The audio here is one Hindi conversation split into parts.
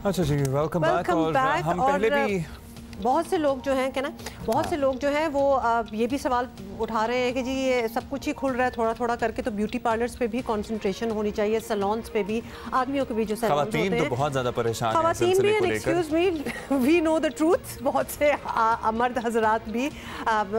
अच्छा जी, वेलकम बैक। और हम पहले भी बहुत से लोग जो हैं कि ना बहुत से लोग जो हैं वो ये भी सवाल उठा रहे हैं कि जी ये सब कुछ ही खुल रहा है थोड़ा थोड़ा करके, तो ब्यूटी पार्लर्स पे भी कंसंट्रेशन होनी चाहिए, सैलून्स पे भी, आदमियों के भी जो सैलून्स होते हैं, तो बहुत ज़्यादा परेशान हैं ख़वातीन भी, excuse me, we know the truth, बहुत से मर्द हजरात भी,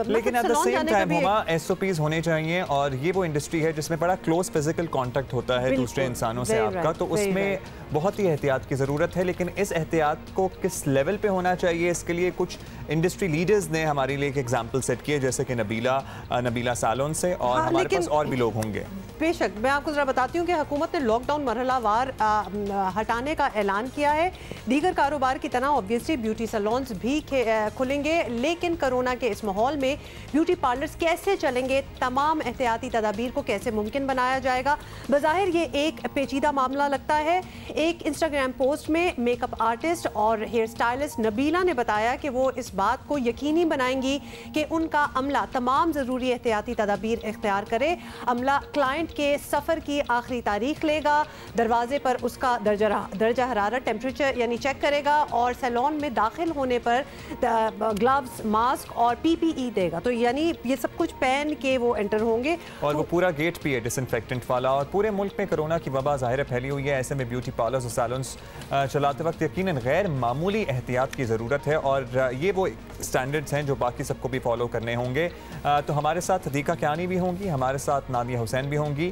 लेकिन at the same time Huma SOPs होने चाहिए। और ये वो इंडस्ट्री है जिसमें बड़ा क्लोज फिजिकल कांटेक्ट होता है दूसरे इंसानों से आपका, तो उसमें बहुत ही एहतियात की ज़रूरत है। लेकिन इस एहतियात को किस लेवल पे होना चाहिए, इसके लिए कुछ इंडस्ट्री लीडर्स ने हमारे लिए एक एग्जाम्पल सेट किए, जैसे कि नबीला सालोन से, और हमारे पास और भी लोग होंगे। बेशक मैं आपको ज़रा बताती हूँ कि हुकूमत ने लॉकडाउन मरहलावार हटाने का ऐलान किया है। दीगर कारोबार की तरह ऑब्वियसली ब्यूटी सैलून्स भी खुलेंगे, लेकिन कोरोना के इस माहौल में ब्यूटी पार्लर्स कैसे चलेंगे, तमाम एहतियाती तदाबीर को कैसे मुमकिन बनाया जाएगा। बज़ाहिर ये एक पेचीदा मामला लगता है। एक इंस्टाग्राम पोस्ट में मेकअप आर्टिस्ट और हेयर स्टाइलिस्ट नबीला ने बताया कि वो इस बात को यकीनी बनाएंगी कि उनका अमला तमाम ज़रूरी एहतियाती तदाबीर इख्तियार करे। अमला क्लाइंट के सफ़र की आखिरी तारीख लेगा, दरवाजे पर उसका दर्जा हरारत टेम्परेचर यानी चेक करेगा, और सैलून में दाखिल होने पर ग्लव्स, मास्क और PPE देगा। तो यानी ये सब कुछ पहन के वो एंटर होंगे, और वो पूरा गेट भी है डिसइंफेक्टेंट वाला। और पूरे मुल्क में कोरोना की वबा ज़ाहिर फैली हुई है, ऐसे में ब्यूटी पार्लर्स और सैलून्स चलाते वक्त यकीनन गैर मामूली एहतियात की ज़रूरत है। और ये वो स्टैंडर्ड्स हैं जो बाकी सबको भी फॉलो करने होंगे। तो हमारे साथ हदीका कियानी भी होंगी, हमारे साथ नादिया हुसैन भी होंगी।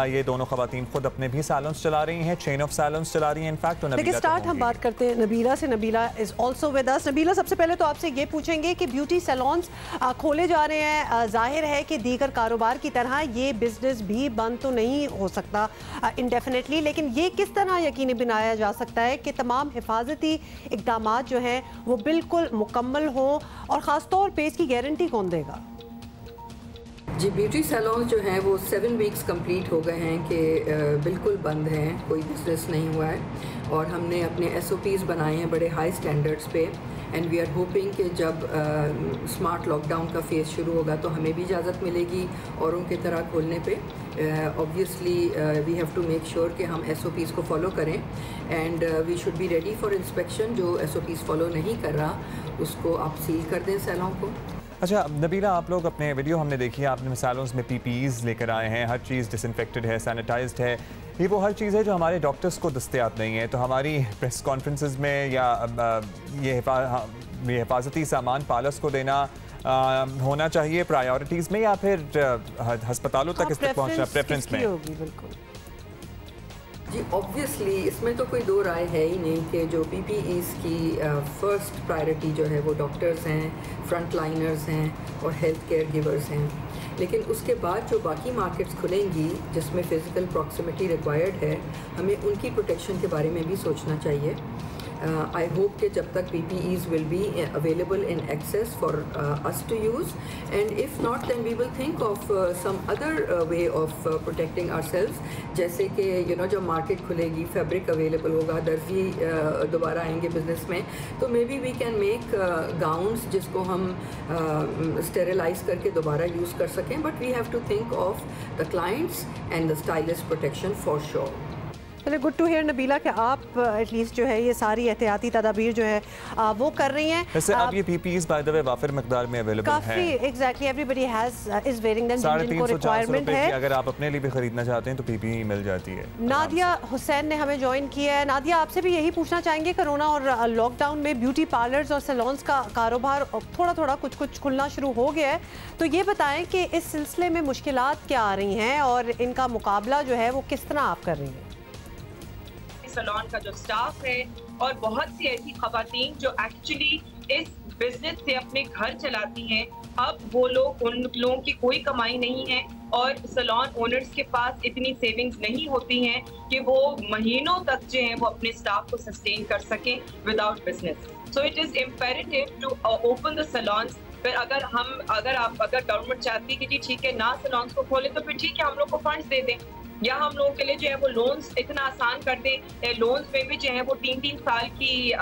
ये दोनों खवातीन खुद अपने भी सैलून्स चला रही हैं, चेन ऑफ सैलून्स चला रही हैं इनफैक्ट। लेकिन स्टार्ट हम बात करते हैं नबीला से। Nabila is also with us. Nabila, सबसे पहले तो आपसे ये पूछेंगे कि ब्यूटी सैलून्स खोले जा रहे हैं, जाहिर है कि दीगर कारोबार की तरह ये बिजनेस भी बंद तो नहीं हो सकता इंडेफिनेटली, लेकिन ये किस तरह यकीनी बनाया जा सकता है कि तमाम हिफाजती इक़दामात जो हैं वो बिल्कुल मुकम्मल हो, और ख़ास तौर पे इसकी गारंटी कौन देगा? जी, ब्यूटी सैलून जो हैं वो 7 वीक्स कंप्लीट हो गए हैं कि बिल्कुल बंद हैं, कोई बिजनेस नहीं हुआ है, और हमने अपने SOPs बनाए हैं बड़े हाई स्टैंडर्ड्स पे। एंड वी आर होपिंग कि जब स्मार्ट लॉकडाउन का फेज़ शुरू होगा तो हमें भी इजाज़त मिलेगी औरों की तरह खोलने पे। Obviously we have to make sure कि हम SOPs को फॉलो करें, and we should be ready for inspection. जो SOPs फॉलो नहीं कर रहा उसको आप सील कर दें सैलून को। अच्छा नबीला, आप लोग अपने वीडियो हमने देखी है, आपने सैलून्स में PPEs लेकर आए हैं, हर चीज़ डिसइंफेक्टेड है, सैनिटाइज्ड है। ये वो हर चीज़ है जो हमारे डॉक्टर्स को दस्तयाब नहीं है। तो हमारी प्रेस कॉन्फ्रेंसेस में या ये हिफाजती सामान पार्लर्स को देना होना चाहिए प्रायोरिटीज़ में, या फिर हस्पतालों तक इस तक पहुँचना प्रेफरेंस में? बिल्कुल जी, ऑब्वियसली इसमें तो कोई दो राय है ही नहीं कि जो PPEs की फर्स्ट प्रायोरिटी जो है वो डॉक्टर्स हैं, फ्रंट लाइनर्स हैं और हेल्थ केयर गिवर्स हैं। लेकिन उसके बाद जो बाकी मार्केट्स खुलेंगी जिसमें फ़िज़िकल प्रॉक्सिमिटी रिक्वायर्ड है, हमें उनकी प्रोटेक्शन के बारे में भी सोचना चाहिए। I hope कि जब तक PPEs will be available in excess for us to use, and if not then we will think of some other way of protecting ourselves। जैसे कि जब मार्केट खुलेगी, फैब्रिक अवेलेबल होगा, दर्जी दोबारा आएंगे बिजनेस में, तो may be we can make gowns जिसको हम स्टेरिलाइज करके दोबारा यूज़ कर सकें। But we have to think of the clients and the stylist protection for sure. चलिए, गुड टू हियर नबीला कि आप एटलीस्ट जो है ये सारी एहतियाती तदाबीर जो है वो कर रही हैं। वैसे अब ये PPEs बाय द वे वाफिर मकदार में अवेलेबल हैं। काफी exactly everybody is wearing them, जिनको 350-400 रिक्वायरमेंट रुपए है। की अगर आप अपने लिए भी खरीदना चाहते हैं तो PPE मिल जाती है। नादिया हुसैन ने हमें ज्वाइन किया है। नादिया, आपसे भी यही पूछना चाहेंगे, कोरोना और लॉकडाउन में ब्यूटी पार्लर्स और सैलून्स का कारोबार थोड़ा थोड़ा कुछ खुलना शुरू हो गया है, तो ये बताएं कि इस सिलसिले में मुश्किलात क्या आ रही हैं और इनका मुकाबला जो है वो किस तरह आप कर रही हैं? सैलून का जो स्टाफ है और बहुत सी ऐसी खवातीन जो एक्चुअली इस बिजनेस से अपने घर चलाती हैं, अब वो लोग, उन लोगों की कोई कमाई नहीं है और सैलून ओनर्स के पास इतनी सेविंग्स नहीं होती हैं कि वो महीनों तक जो है वो अपने स्टाफ को सस्टेन कर सकें without business. So it is imperative to open the salons. फिर अगर गवर्नमेंट चाहती है कि जी ठीक है ना सैलून्स को खोले, तो फिर ठीक है हम लोग को फंड्स दे दें, या हम लोगों के लिए जो है वो लोन्स इतना आसान कर दें। लोन्स में भी जो है वो 3-3 साल की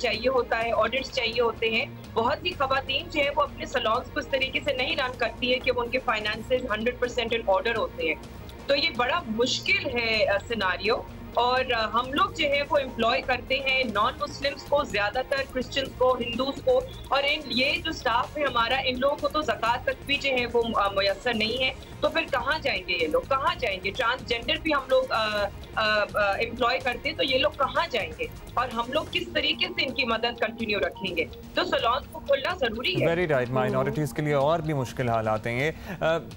चाहिए होता है, ऑडिट्स चाहिए होते हैं। बहुत सी खवातीन जो है वो अपने सैलून्स को इस तरीके से नहीं रन करती है कि वो उनके फाइनेंसेस 100% इन ऑर्डर होते हैं। तो ये बड़ा मुश्किल है सिनारियो। और हम लोग जो है वो एम्प्लॉय करते हैं नॉन मुस्लिम्स को, ज्यादातर क्रिश्चियंस को, हिंदूज को, और ये जो स्टाफ है हमारा, इन लोगों को तो ज़कात तक भी जो है वो मुयस्सर नहीं है। तो फिर कहाँ जाएंगे ये लोग, कहाँ जाएंगे? ट्रांसजेंडर भी हम लोग एम्प्लॉय करते हैं, तो ये लोग कहाँ जाएंगे? और हम लोग किस तरीके से इनकी मदद कंटिन्यू रखेंगे? तो सैलून को खोलना जरूरी है। वेरी राइट, माइनॉरिटीज़ के लिए और भी मुश्किल हालात हैं ये।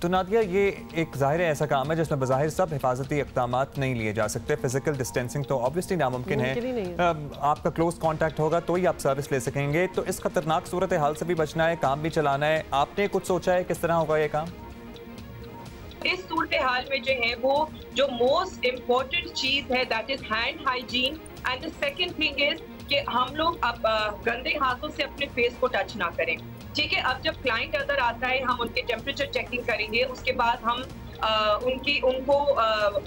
तो नादिया, ये एक ज़ाहिर है ऐसा काम है जिसमें बज़ाहिर सब हिफाजती इक़दाम नहीं लिए जा सकते। फिजिकल डिस्टेंसिंग तो ऑब्वियसली नामुमकिन है। आपका क्लोज कॉन्टैक्ट होगा तो ही आप सर्विस ले सकेंगे। तो इस खतरनाक सूरत हाल से भी बचना है, काम भी चलाना है। आपने कुछ सोचा है किस तरह होगा ये काम? इस सूरत हाल में जो है वो जो मोस्ट इम्पोर्टेंट चीज है that is hand hygiene, and the second thing is कि हम लोग अब गंदे हाथों से अपने फेस को टच ना करें। ठीक है, अब जब क्लाइंट अंदर आता है हम उनके टेम्परेचर चेकिंग करेंगे, उसके बाद हम उनको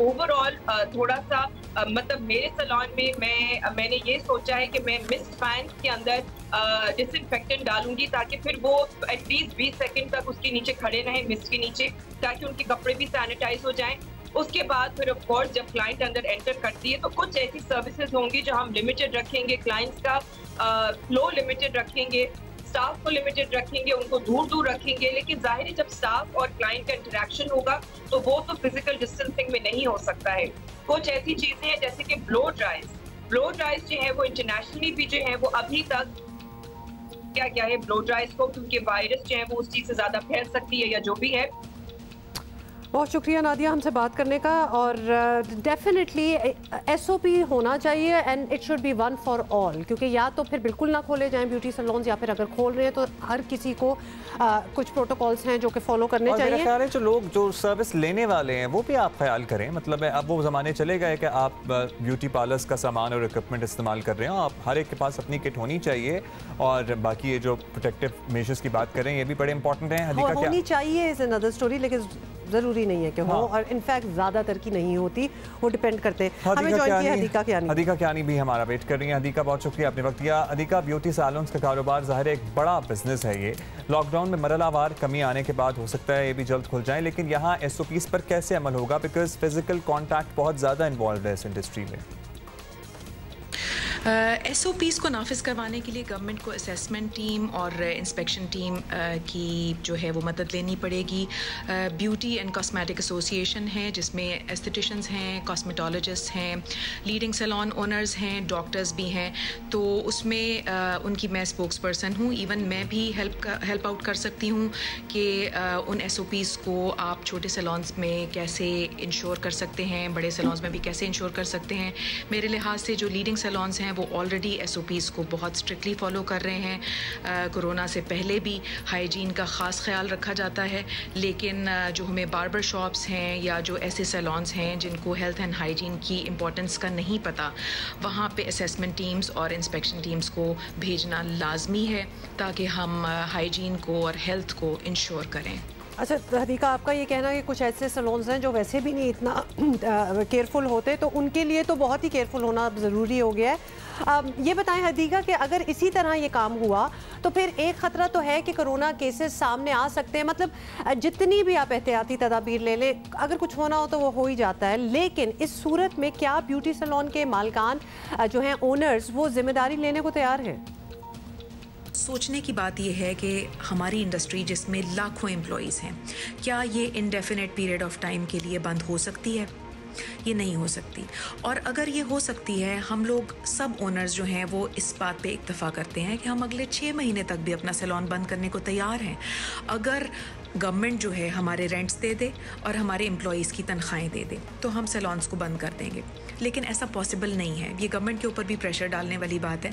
ओवरऑल थोड़ा सा मतलब मेरे सैलून में मैंने ये सोचा है कि मैं मिस्ट फैन के अंदर डिसइंफेक्टेंट डालूंगी, ताकि फिर वो एटलीस्ट 20 सेकंड तक उसके नीचे खड़े रहें मिस्ट के नीचे, ताकि उनके कपड़े भी सैनिटाइज हो जाएं। उसके बाद फिर ऑफ कोर्स जब क्लाइंट अंदर एंटर करती है तो कुछ ऐसी सर्विसेज होंगी जो हम लिमिटेड रखेंगे, क्लाइंट्स का फ्लो लिमिटेड रखेंगे, स्टाफ को लिमिटेड रखेंगे, उनको दूर रखेंगे। लेकिन जाहिर है जब स्टाफ और क्लाइंट का इंटरेक्शन होगा तो वो तो फिजिकल डिस्टेंसिंग में नहीं हो सकता है। कुछ ऐसी चीजें हैं जैसे कि ब्लो ड्राइज जो है वो इंटरनेशनली भी जो है वो अभी तक क्या है ब्लो ड्राइज को, क्योंकि वायरस जो है वो उस चीज से ज्यादा फैल सकती है या जो भी है। बहुत शुक्रिया नादिया हमसे बात करने का। और डेफिनेटली SOP होना चाहिए and it should be one for all, क्योंकि या तो फिर बिल्कुल ना खोले जाएं ब्यूटी सैलून्स, या फिर अगर खोल रहे हैं तो हर किसी को कुछ प्रोटोकॉल्स हैं जो कि फॉलो करने चाहिए। मेरा ख्याल है जो लोग जो सर्विस लेने वाले हैं वो भी आप ख्याल करें। मतलब अब वो ज़माने चले गए कि आप ब्यूटी पार्लर्स का सामान और इक्विपमेंट इस्तेमाल कर रहे हो। आप हर एक के पास अपनी किट होनी चाहिए, और बाकी ये जो प्रोटेक्टिव मेजर्स की बात करें ये भी बड़े इंपॉर्टेंट हैं। होनी चाहिए इज अनदर स्टोरी, लेकिन ज़रूरी नहीं है कि हो, और इनफैक्ट ज़्यादातर की नहीं होती, वो डिपेंड करते हैं। हमें जॉइन किया हदीका कियानी भी हमारा वेट कर रही है। हदीका, बहुत शुक्रिया आपने वक्त दिया। हदीका, ब्यूटी सैलून्स का कारोबार ज़ाहिर है एक बड़ा बिजनेस है। ये लॉकडाउन में मरहलावार कमी आने के बाद हो सकता है ये भी जल्द खुल जाए, लेकिन यहाँ SOPs पर कैसे अमल होगा? बिकॉज फिजिकल कॉन्टैक्ट बहुत ज़्यादा इन्वॉल्व है इस इंडस्ट्री में। SOPs को नाफिज करवाने के लिए गवर्नमेंट को असेसमेंट टीम और इंस्पेक्शन टीम की जो है वो मदद लेनी पड़ेगी। ब्यूटी एंड कॉस्मेटिक एसोसिएशन है जिसमें एस्थेटिशियंस हैं, कॉस्मेटोलॉजिस्ट हैं, लीडिंग सैलून ओनर्स हैं, डॉक्टर्स भी हैं। तो उसमें उनकी मैं स्पोक्स पर्सन हूँ। इवन मैं भी हेल्प आउट कर सकती हूँ कि उन SOPs को आप छोटे सैलून्स में कैसे इंश्योर कर सकते हैं, बड़े सैलून्स में भी कैसे इंश्योर कर सकते हैं। मेरे लिहाज से जो लीडिंग सैलून्स हैं वो ऑलरेडी SOPs को बहुत स्ट्रिक्टली फॉलो कर रहे हैं। कोरोना से पहले भी हाइजीन का ख़ास ख्याल रखा जाता है, लेकिन जो हमें बार्बर शॉप्स हैं या जो ऐसे सैलून्स हैं जिनको हेल्थ एंड हाइजीन की इम्पोर्टेंस का नहीं पता, वहाँ पे असेसमेंट टीम्स और इंस्पेक्शन टीम्स को भेजना लाजमी है ताकि हम हाइजीन को और हेल्थ को इंश्योर करें। अच्छा हदीका, आपका ये कहना है कि कुछ ऐसे सैलून्स हैं जो वैसे भी नहीं इतना केयरफुल होते, तो उनके लिए तो बहुत ही केयरफुल होना ज़रूरी हो गया है। ये बताएं हदीका कि अगर इसी तरह ये काम हुआ तो फिर एक ख़तरा तो है कि कोरोना केसेस सामने आ सकते हैं। मतलब जितनी भी आप एहतियाती तदाबीर ले लें, अगर कुछ होना हो तो वो हो ही जाता है, लेकिन इस सूरत में क्या ब्यूटी सैलून के मालकान जो हैं ओनर्स वो जिम्मेदारी लेने को तैयार हैं? सोचने की बात यह है कि हमारी इंडस्ट्री जिसमें लाखों एम्प्लॉयज़ हैं, क्या ये इनडेफिनेट पीरियड ऑफ टाइम के लिए बंद हो सकती है? ये नहीं हो सकती। और अगर ये हो सकती है, हम लोग सब ओनर्स जो हैं वो इस बात पे इत्तफा करते हैं कि हम अगले 6 महीने तक भी अपना सैलून बंद करने को तैयार हैं, अगर गवर्नमेंट जो है हमारे रेंट्स दे दे और हमारे एम्प्लॉयज़ की तनख्वाहें दे दे, तो हम सैलून्स को बंद कर देंगे। लेकिन ऐसा पॉसिबल नहीं है, ये गवर्नमेंट के ऊपर भी प्रेशर डालने वाली बात है।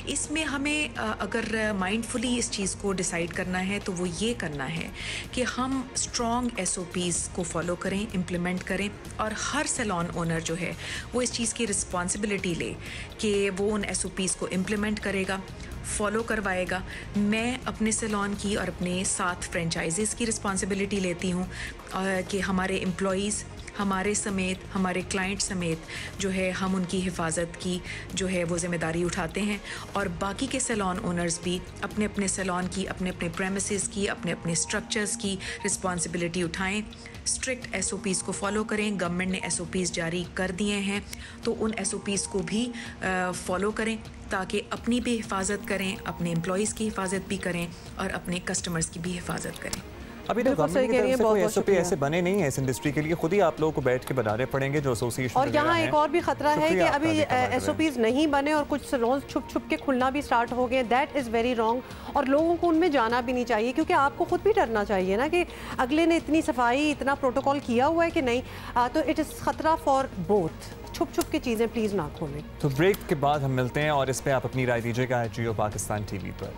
इसमें हमें अगर माइंडफुली इस चीज़ को डिसाइड करना है तो वो ये करना है कि हम स्ट्रॉन्ग SOPs को फॉलो करें, इम्प्लीमेंट करें, और हर सैलून ओनर जो है वो इस चीज़ की रिस्पॉन्सिबिलिटी ले कि वो उन SOPs को इम्प्लीमेंट करेगा, फॉलो करवाएगा। मैं अपने सैलून की और अपने 7 फ्रेंचाइजीज़ की रिस्पॉन्सिबिलिटी लेती हूँ कि हमारे एम्प्लॉयज़, हमारे समेत, हमारे क्लाइंट समेत जो है हम उनकी हिफाजत की जो है वो जिम्मेदारी उठाते हैं, और बाकी के सैलून ओनर्स भी अपने अपने सैलून की, अपने अपने प्रेमिसेस की, अपने अपने स्ट्रक्चर्स की रिस्पॉन्सिबिलिटी उठाएं। स्ट्रिक्ट SOPs को फॉलो करें। गवर्नमेंट ने SOPs जारी कर दिए हैं, तो उन SOPs को भी फॉलो करें ताकि अपनी भी हिफाजत करें, अपने एम्प्लॉयज़ की हिफाजत भी करें और अपने कस्टमर्स की भी हिफाजत करें। अभी तो गवर्नमेंट की तरफ से कोई SOP ऐसे बने नहीं है इस इंडस्ट्री के लिए, खुद ही आप लोगों को बैठ के बनाने पड़ेंगे जो एसोसिएशन। और यहाँ एक और भी खतरा है कि अभी SOPs नहीं बने और कुछ सैलून छुप छुप के खुलना भी स्टार्ट हो गए। दैट इज़ वेरी रॉन्ग और लोगों को उनमें जाना भी नहीं चाहिए, क्योंकि आपको खुद भी डरना चाहिए ना कि अगले ने इतनी सफाई, इतना प्रोटोकॉल किया हुआ है कि नहीं। तो इट इज़ खतरा फॉर बोथ। छुप छुप की चीज़ें प्लीज़ ना खोलें। तो ब्रेक के बाद हम मिलते हैं और इस पर आप अपनी राय दीजिएगा जियो पाकिस्तान TV पर।